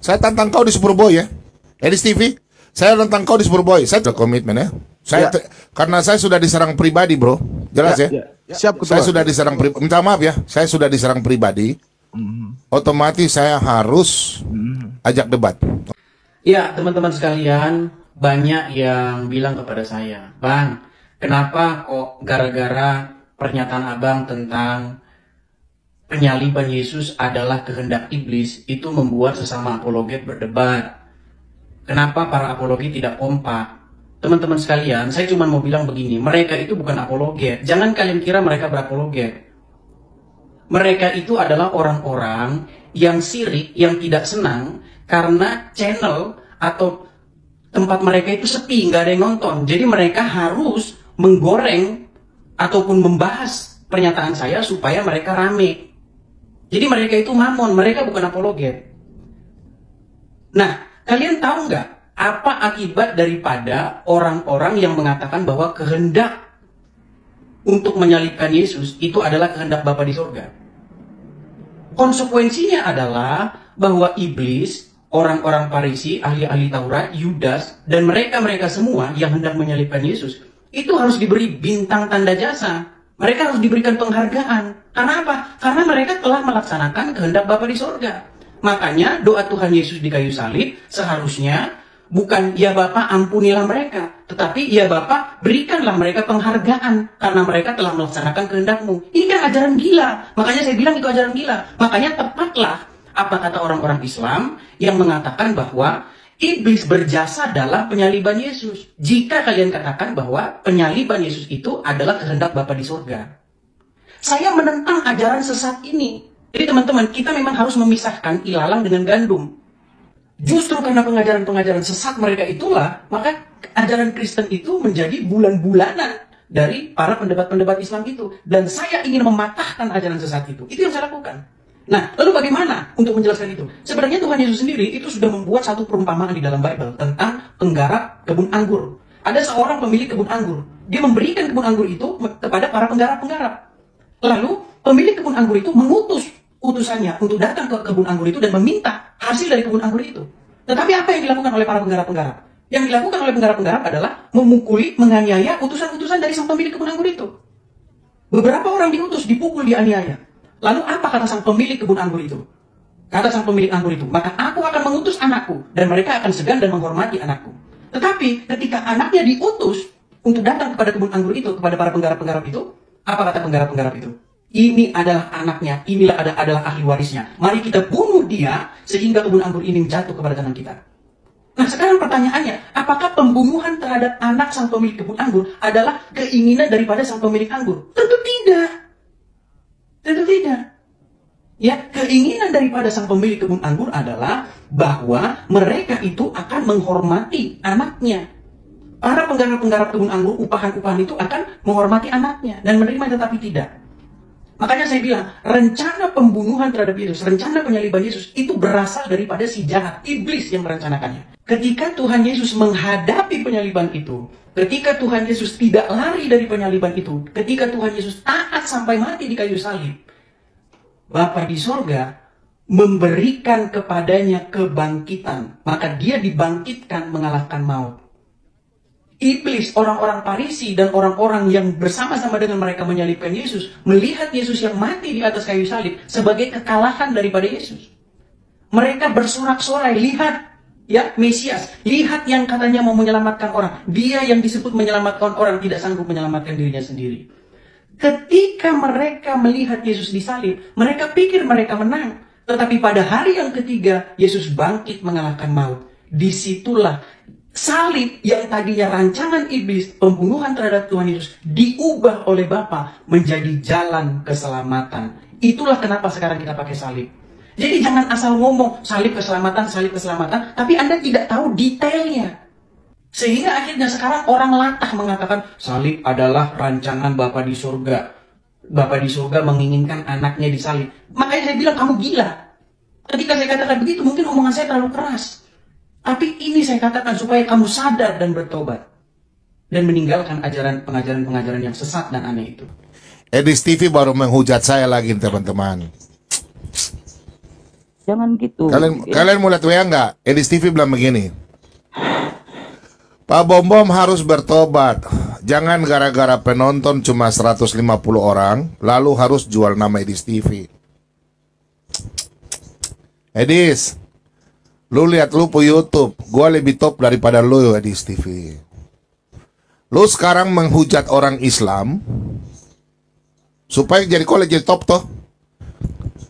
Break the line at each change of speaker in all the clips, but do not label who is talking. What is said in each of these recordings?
Saya tantang kau di Superboy ya. Edis TV, saya tantang kau di Superboy. Saya sudah komitmen ya. Karena saya sudah diserang pribadi, bro. Jelas ya?
Siap, Ketua.
Saya sudah diserang pribadi. Minta maaf ya, saya sudah diserang pribadi. Otomatis saya harus ajak debat.
Ya, teman-teman sekalian, banyak yang bilang kepada saya, Bang, kenapa kok gara-gara pernyataan Abang tentang penyaliban Yesus adalah kehendak iblis itu membuat sesama apologet berdebat? Kenapa para apologet tidak kompak? Teman-teman sekalian, saya cuma mau bilang begini, mereka itu bukan apologet. Jangan kalian kira mereka berapologet. Mereka itu adalah orang-orang yang sirik, yang tidak senang karena channel atau tempat mereka itu sepi, nggak ada yang nonton. Jadi mereka harus menggoreng ataupun membahas pernyataan saya supaya mereka rame. Jadi mereka itu mamon, mereka bukan apologet. Nah, kalian tahu nggak apa akibat daripada orang-orang yang mengatakan bahwa kehendak untuk menyalibkan Yesus itu adalah kehendak Bapa di surga? Konsekuensinya adalah bahwa iblis, orang-orang Farisi, ahli-ahli Taurat, Yudas, dan mereka-mereka semua yang hendak menyalibkan Yesus itu harus diberi bintang tanda jasa. Mereka harus diberikan penghargaan. Karena apa? Karena mereka telah melaksanakan kehendak Bapa di surga. Makanya doa Tuhan Yesus di kayu salib seharusnya bukan ya Bapa ampunilah mereka, tetapi ya Bapa berikanlah mereka penghargaan karena mereka telah melaksanakan kehendak-Mu. Ini kan ajaran gila. Makanya saya bilang itu ajaran gila. Makanya tepatlah apa kata orang-orang Islam yang mengatakan bahwa iblis berjasa dalam penyaliban Yesus. Jika kalian katakan bahwa penyaliban Yesus itu adalah kehendak Bapa di surga. Saya menentang ajaran sesat ini. Jadi teman-teman, kita memang harus memisahkan ilalang dengan gandum. Justru karena pengajaran-pengajaran sesat mereka itulah, maka ajaran Kristen itu menjadi bulan-bulanan dari para pendebat-pendebat Islam itu. Dan saya ingin mematahkan ajaran sesat itu. Itu yang saya lakukan. Nah, lalu bagaimana untuk menjelaskan itu? Sebenarnya Tuhan Yesus sendiri itu sudah membuat satu perumpamaan di dalam Bible tentang penggarap kebun anggur. Ada seorang pemilik kebun anggur. Dia memberikan kebun anggur itu kepada para penggarap-penggarap. Lalu, pemilik kebun anggur itu mengutus utusannya untuk datang ke kebun anggur itu dan meminta hasil dari kebun anggur itu. Tetapi apa yang dilakukan oleh para penggarap-penggarap? Yang dilakukan oleh penggarap-penggarap adalah memukuli, menganiaya utusan-utusan dari sang pemilik kebun anggur itu. Beberapa orang diutus, dipukul, dianiaya. Lalu apa kata sang pemilik kebun anggur itu? Kata sang pemilik anggur itu, maka aku akan mengutus anakku, dan mereka akan segan dan menghormati anakku. Tetapi ketika anaknya diutus untuk datang kepada kebun anggur itu, kepada para penggarap-penggarap itu, apa kata penggarap-penggarap itu? Ini adalah anaknya, inilah adalah ahli warisnya. Mari kita bunuh dia, sehingga kebun anggur ini jatuh kepada tangan kita. Nah sekarang pertanyaannya, apakah pembunuhan terhadap anak sang pemilik kebun anggur adalah keinginan daripada sang pemilik anggur? Tentu tidak. Tentu tidak. Ya, keinginan daripada sang pemilik kebun anggur adalah bahwa mereka itu akan menghormati anaknya. Para penggarap-penggarap kebun anggur, upahan-upahan itu akan menghormati anaknya dan menerima, tetapi tidak. Makanya saya bilang, rencana pembunuhan terhadap Yesus, rencana penyaliban Yesus itu berasal daripada si jahat, iblis yang merencanakannya. Ketika Tuhan Yesus menghadapi penyaliban itu, ketika Tuhan Yesus tidak lari dari penyaliban itu, ketika Tuhan Yesus taat sampai mati di kayu salib, Bapa di sorga memberikan kepadanya kebangkitan. Maka dia dibangkitkan mengalahkan maut. Iblis, orang-orang Farisi dan orang-orang yang bersama-sama dengan mereka menyalibkan Yesus, melihat Yesus yang mati di atas kayu salib sebagai kekalahan daripada Yesus. Mereka bersorak-sorai, lihat ya Mesias, lihat yang katanya mau menyelamatkan orang. Dia yang disebut menyelamatkan orang tidak sanggup menyelamatkan dirinya sendiri. Ketika mereka melihat Yesus disalib, mereka pikir mereka menang. Tetapi pada hari yang ketiga, Yesus bangkit mengalahkan maut. Disitulah salib yang tadinya rancangan iblis, pembunuhan terhadap Tuhan Yesus, diubah oleh Bapa menjadi jalan keselamatan. Itulah kenapa sekarang kita pakai salib. Jadi jangan asal ngomong salib keselamatan, tapi Anda tidak tahu detailnya. Sehingga akhirnya sekarang orang latah mengatakan salib adalah rancangan Bapa di surga. Bapa di surga menginginkan anaknya disalib. Makanya saya bilang kamu gila. Ketika saya katakan begitu, mungkin omongan saya terlalu keras. Tapi ini saya katakan supaya kamu sadar dan bertobat. Dan meninggalkan pengajaran-pengajaran yang sesat dan aneh itu.
Edis TV baru menghujat saya lagi, teman-teman.
Jangan gitu.
Kalian mau lihat WA nggak? Edis TV bilang begini. Pak Bom Bom harus bertobat. Jangan gara-gara penonton cuma 150 orang, lalu harus jual nama Edis TV. Edis, lu lihat lu po YouTube, gua lebih top daripada lu Edis TV. Lu sekarang menghujat orang Islam supaya jadi kau jadi top toh.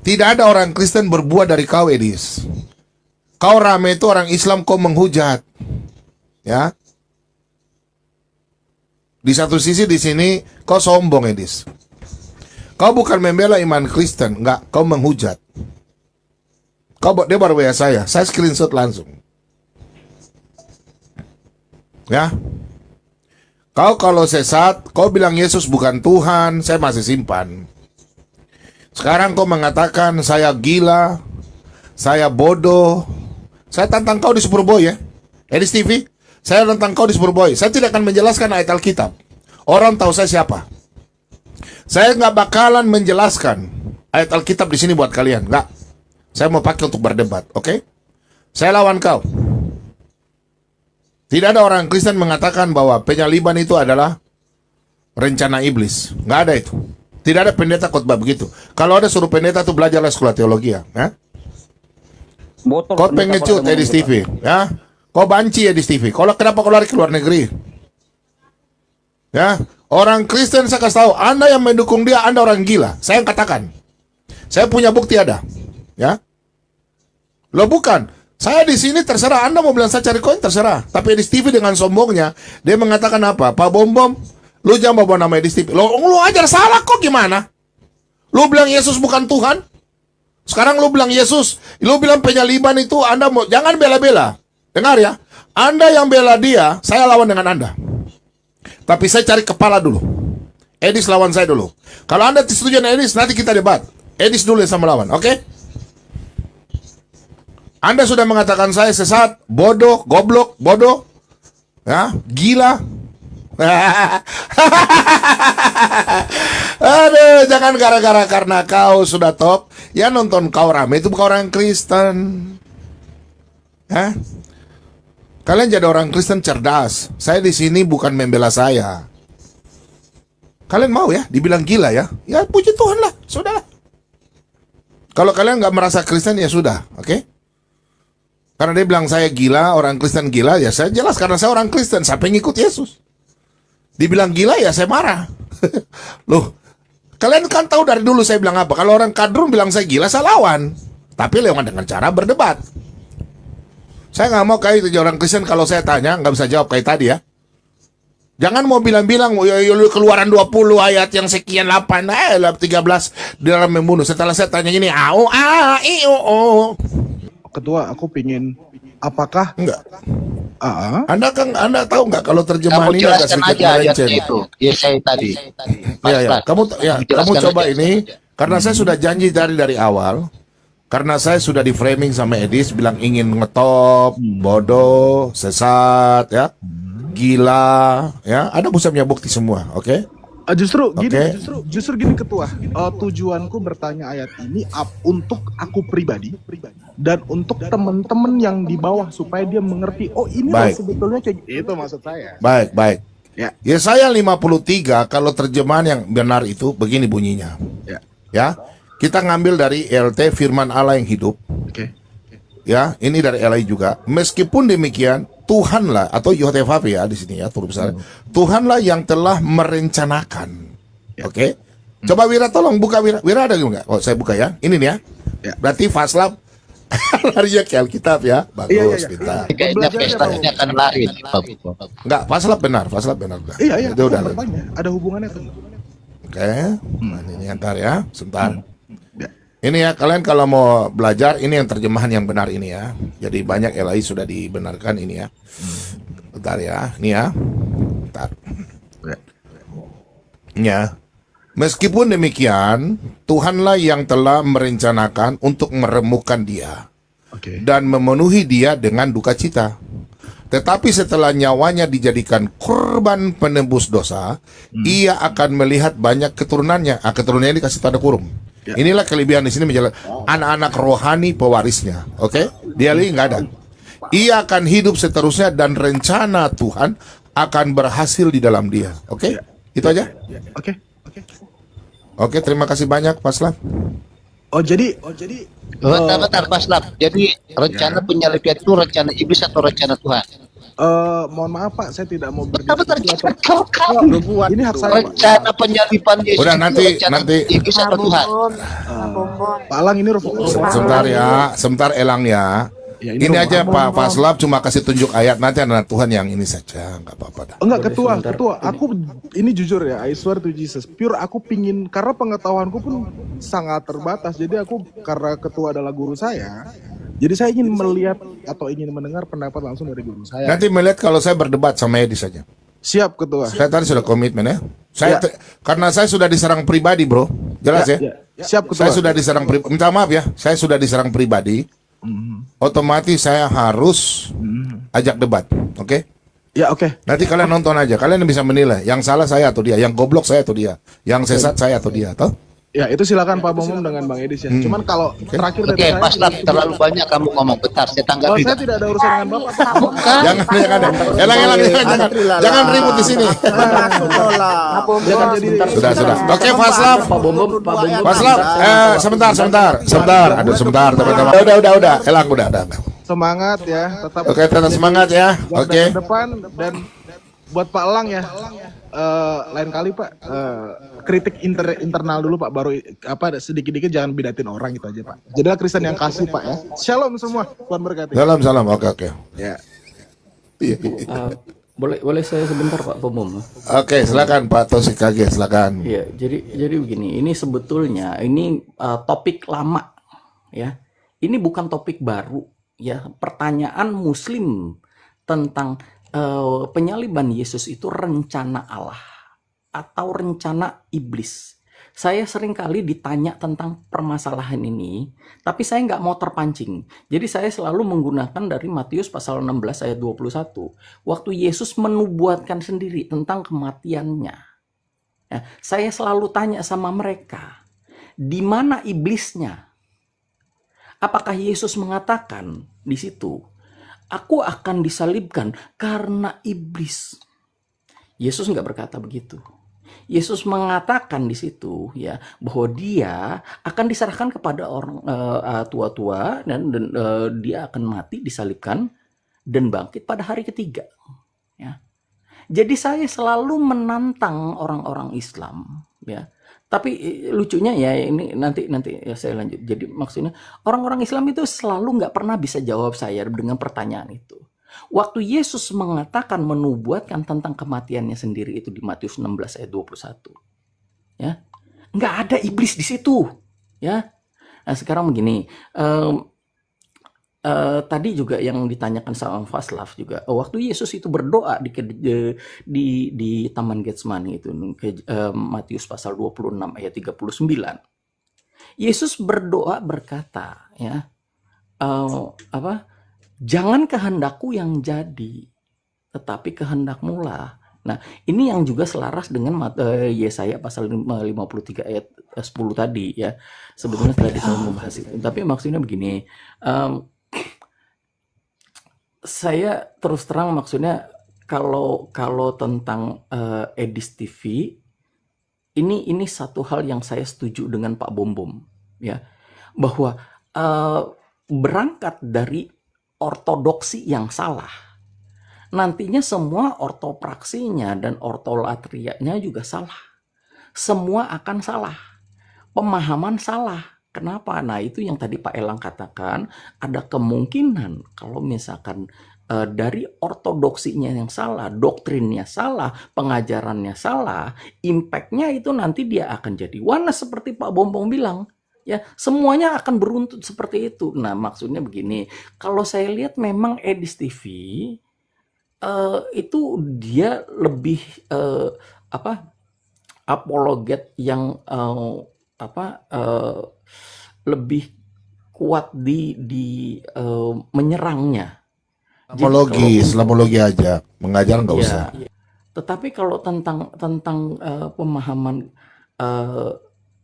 Tidak ada orang Kristen berbuah dari kau Edis. Kau rame itu orang Islam kau menghujat. Ya. Di satu sisi di sini kau sombong Edis. Kau bukan membela iman Kristen, enggak, kau menghujat. Dia baru WA saya screenshot langsung. Ya. Kau kalau sesat, kau bilang Yesus bukan Tuhan, saya masih simpan. Sekarang kau mengatakan saya gila, saya bodoh. Saya tantang kau di Superboy ya. Edis TV. Saya tentang kau di Superboy. Saya tidak akan menjelaskan ayat Alkitab. Orang tahu saya siapa. Saya nggak bakalan menjelaskan ayat Alkitab di sini buat kalian. Nggak. Saya mau pakai untuk berdebat. Oke? Saya lawan kau. Tidak ada orang Kristen mengatakan bahwa penyaliban itu adalah rencana iblis. Nggak ada itu. Tidak ada pendeta khotbah begitu. Kalau ada suruh pendeta tuh belajarlah sekolah teologi ya. Kau pengecut Edis TV. Ya. Kau banci Edis TV. Kenapa kau lari ke luar negeri? Ya, orang Kristen saya kasih tahu, Anda yang mendukung dia, Anda orang gila. Saya yang katakan. Saya punya bukti ada. Ya. Lo bukan. Saya di sini terserah. Anda mau bilang saya cari koin terserah. Tapi Edis TV dengan sombongnya, dia mengatakan apa? Pak Bom Bom, lu jangan bawa nama Edis TV. Lu ajar salah kok gimana? Lu bilang Yesus bukan Tuhan? Sekarang lu bilang Yesus, lu bilang penyaliban itu Anda mau jangan bela-bela. Dengar ya, Anda yang bela dia, saya lawan dengan Anda. Tapi saya cari kepala dulu. Edis lawan saya dulu. Kalau Anda setuju dengan Edis, nanti kita debat. Edis dulu yang sama lawan, oke? Anda sudah mengatakan saya sesat, bodoh, goblok, bodoh, ya, gila. Aduh, jangan gara-gara karena kau sudah top, ya nonton kau rame itu bukan orang Kristen. Hah? Kalian jadi orang Kristen cerdas. Saya di sini bukan membela saya. Kalian mau ya dibilang gila ya? Ya puji Tuhan lah, sudahlah. Kalau kalian nggak merasa Kristen ya sudah, oke? Karena dia bilang saya gila, orang Kristen gila, ya saya jelas karena saya orang Kristen, saya pengikut Yesus. Dibilang gila ya saya marah. Loh, kalian kan tahu dari dulu saya bilang apa? Kalau orang kadrun bilang saya gila, saya lawan. Tapi lewat dengan cara berdebat. Saya nggak mau kayak itu orang Kristen kalau saya tanya nggak bisa jawab kayak tadi ya. Jangan mau bilang-bilang keluaran 20 ayat yang sekian 8 13 dalam membunuh. Setelah saya tanya ini
Ketua, aku pingin apakah
enggak? Anda tahu nggak kalau terjemahan ini agak sedikit melenceng.
Itu Yesaya tadi.
Ya, kamu coba ini karena saya sudah janji dari awal. Karena saya sudah di framing sama Edis bilang ingin ngetop, bodoh, sesat, ya, gila, ya, ada punya bukti semua, oke?
Justru gini Ketua, tujuanku bertanya ayat ini untuk aku pribadi dan untuk teman-teman yang di bawah supaya dia mengerti. Oh ini sebetulnya kayak itu maksud saya.
Baik. Ya. Yesaya 53 kalau terjemahan yang benar itu begini bunyinya. Ya. Kita ngambil dari LT Firman Allah yang hidup. Ya, ini dari LI juga. Meskipun demikian, Tuhanlah atau YHWH ya di sini ya, turut besar. Tuhanlah yang telah merencanakan. Oke. Coba Wira tolong buka Wira. Wira ada enggak? Oh, saya buka ya. Ini nih ya. Berarti Faslab larinya ke Alkitab ya. Bagus, pintar.
Kayaknya pestanya akan lari.
Enggak, Faslab benar.
Iya. Udah. Ada hubungannya tuh.
Oke. Ini antar ya, sebentar. Ini ya, kalian kalau mau belajar, ini yang terjemahan yang benar ini ya. Jadi banyak LAI sudah dibenarkan ini ya. Bentar ya, ini ya. Bentar. Ya. Meskipun demikian, Tuhanlah yang telah merencanakan untuk meremukkan dia. Dan memenuhi dia dengan duka cita. Tetapi setelah nyawanya dijadikan korban penebus dosa, ia akan melihat banyak keturunannya. Keturunannya dikasih tanda kurung.
Ya.
Inilah kelebihan di sini menjelaskan anak-anak rohani pewarisnya. Oke? Dia lagi nggak ada. Ia akan hidup seterusnya dan rencana Tuhan akan berhasil di dalam dia. Oke? Itu aja.
Oke.
Oke, terima kasih banyak Pak Slav.
Jadi
Bentar, Pak Slap. Jadi rencana penyaliban itu rencana iblis atau rencana Tuhan?
mohon maaf Pak, saya tidak mau
Bentar,
berdiskusi.
kau
Ini hak saya, Pak.
rencana penyaliban Yesus
Udah,
itu
nanti-
rencana
nanti-
iblis atau Tuhan?
Pak Alang ini fokus.
Sebentar ya, sebentar Elang ya.
Ya,
Ini
ini
aja Pak Slav cuma kasih tunjuk ayat, nanti anak Tuhan yang ini saja, nggak apa-apa dah.
Enggak, ketua. Aku ini jujur ya, I swear to Jesus. Pure aku pingin, karena pengetahuanku pun sangat terbatas. Jadi aku, karena ketua adalah guru saya, jadi saya ingin melihat atau ingin mendengar pendapat langsung dari guru saya.
Nanti melihat kalau saya berdebat sama Edi saja.
Siap, ketua.
Saya tadi sudah komitmen ya.
Ya.
Karena saya sudah diserang pribadi, bro. Jelas ya?
Siap, ketua.
Saya sudah diserang pribadi. Minta maaf ya, saya sudah diserang pribadi. Otomatis saya harus ajak debat, oke?
Ya, oke.
Nanti kalian nonton aja, kalian bisa menilai. Yang salah saya atau dia, yang goblok saya atau dia, yang sesat saya atau dia, toh?
Ya, itu silakan Pak Bomom dengan Bang Edis ya. Cuman kalau terakhir
Oke,
dari
Pak Slap, terlalu banyak kamu ngomong. Bentar, saya
kalau
tanggapi.
saya tidak ada urusan dengan Bapak.
Jangan. Jangan ribut di sini.
Jangan jadi
Sudah. Oke, Faslav. Faslav, sebentar. Aduh, sebentar, teman-teman. Udah. Elang, udah.
semangat ya, tetap
Oke, tetap semangat ya.
garda
Oke.
depan. Dan buat Pak Elang ya, lain kali Pak, kritik internal dulu Pak, baru sedikit-dikit jangan bidatin orang gitu aja Pak. Jadilah Kristen yang kasih Pak ya. Shalom semua, Tuhan berkati.
Salam. Oke.
Ya.
Boleh saya sebentar Pak Pemum?
Oke, silakan Pak Tosik Kage, silakan.
Iya, jadi begini, ini sebetulnya topik lama ya. Ini bukan topik baru ya. Pertanyaan Muslim tentang penyaliban Yesus itu rencana Allah atau rencana iblis. Saya sering kali ditanya tentang permasalahan ini, tapi saya nggak mau terpancing. Jadi saya selalu menggunakan dari Matius pasal 16 ayat 21. Waktu Yesus menubuatkan sendiri tentang kematiannya. Ya, saya selalu tanya sama mereka, di mana iblisnya? Apakah Yesus mengatakan di situ, aku akan disalibkan karena iblis? Yesus nggak berkata begitu. Yesus mengatakan di situ ya bahwa dia akan diserahkan kepada orang tua-tua dan dia akan mati, disalibkan dan bangkit pada hari ketiga. Ya. Jadi saya selalu menantang orang-orang Islam ya. Tapi lucunya ya ini nanti ya saya lanjut. Jadi maksudnya orang-orang Islam itu selalu nggak pernah bisa jawab saya dengan pertanyaan itu. Waktu Yesus mengatakan menubuatkan tentang kematiannya sendiri itu di Matius 16 ayat 21. Ya. Nggak ada iblis di situ. Ya. Nah, sekarang begini, tadi juga yang ditanyakan sama Faslav juga, waktu Yesus itu berdoa di Taman Getsemani itu, Matius pasal 26 ayat 39. Yesus berdoa berkata, ya, jangan kehendakku yang jadi, tetapi kehendakmu lah. Nah, ini yang juga selaras dengan Yesaya pasal 53 ayat 10 tadi ya. Sebetulnya tadi saya membahas itu. Tapi maksudnya begini, saya terus terang maksudnya kalau tentang Edis TV, ini satu hal yang saya setuju dengan Pak Bom ya, bahwa berangkat dari ortodoksi yang salah, nantinya semua ortopraksinya dan ortolatrianya juga salah. Semua akan salah. Pemahaman salah. Kenapa? Nah, itu yang tadi Pak Elang katakan, ada kemungkinan kalau misalkan dari ortodoksinya yang salah, doktrinnya salah, pengajarannya salah, impactnya itu nanti dia akan jadi oneness seperti Pak Bom bilang. Ya, semuanya akan beruntut seperti itu. Nah, maksudnya begini, kalau saya lihat memang Edis TV itu dia lebih apologet yang lebih kuat di menyerangnya.
Islamologi aja, mengajar nggak usah.
Tetapi kalau tentang pemahaman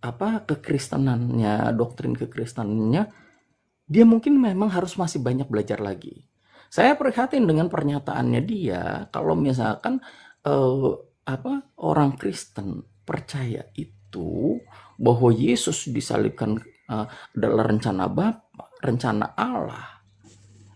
kekristenannya, doktrin kekristenannya, dia mungkin memang harus masih banyak belajar lagi. Saya prihatin dengan pernyataannya dia, kalau misalkan orang Kristen percaya itu bahwa Yesus disalibkan adalah rencana Bapa, rencana Allah.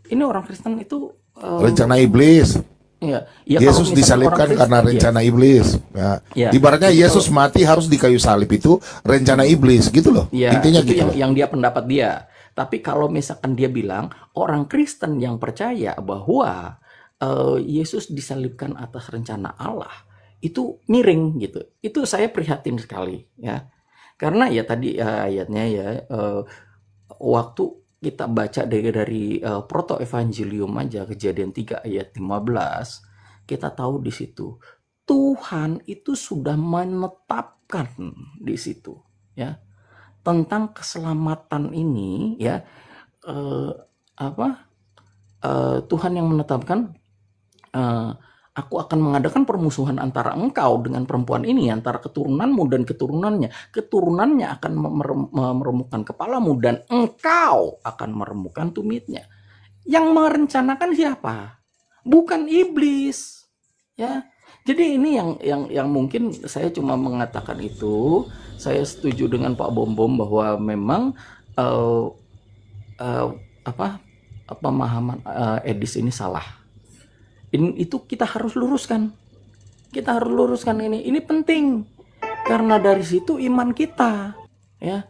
Ini orang Kristen itu
rencana iblis.
Ya,
Yesus disalibkan karena rencana iblis. Ya. Ibaratnya Yesus mati harus di kayu salib itu rencana iblis gitu loh.
Ya,
intinya
itu
gitu.
yang dia pendapat dia. Tapi kalau misalkan dia bilang orang Kristen yang percaya bahwa Yesus disalibkan atas rencana Allah, itu miring gitu. Itu saya prihatin sekali ya. Karena ya tadi ayatnya ya waktu kita baca dari Proto Evangelium aja, Kejadian 3 ayat 15, kita tahu di situ Tuhan itu sudah menetapkan di situ ya tentang keselamatan ini ya. Tuhan yang menetapkan aku akan mengadakan permusuhan antara engkau dengan perempuan ini, antara keturunanmu dan keturunannya. Keturunannya akan meremukkan kepalamu dan engkau akan meremukkan tumitnya. Yang merencanakan siapa? Bukan iblis. Ya. Jadi ini yang mungkin saya cuma mengatakan itu. Saya setuju dengan Pak Bom bahwa memang pemahaman Edis ini salah. Itu kita harus luruskan. Kita harus luruskan ini. Ini penting. Karena dari situ iman kita ya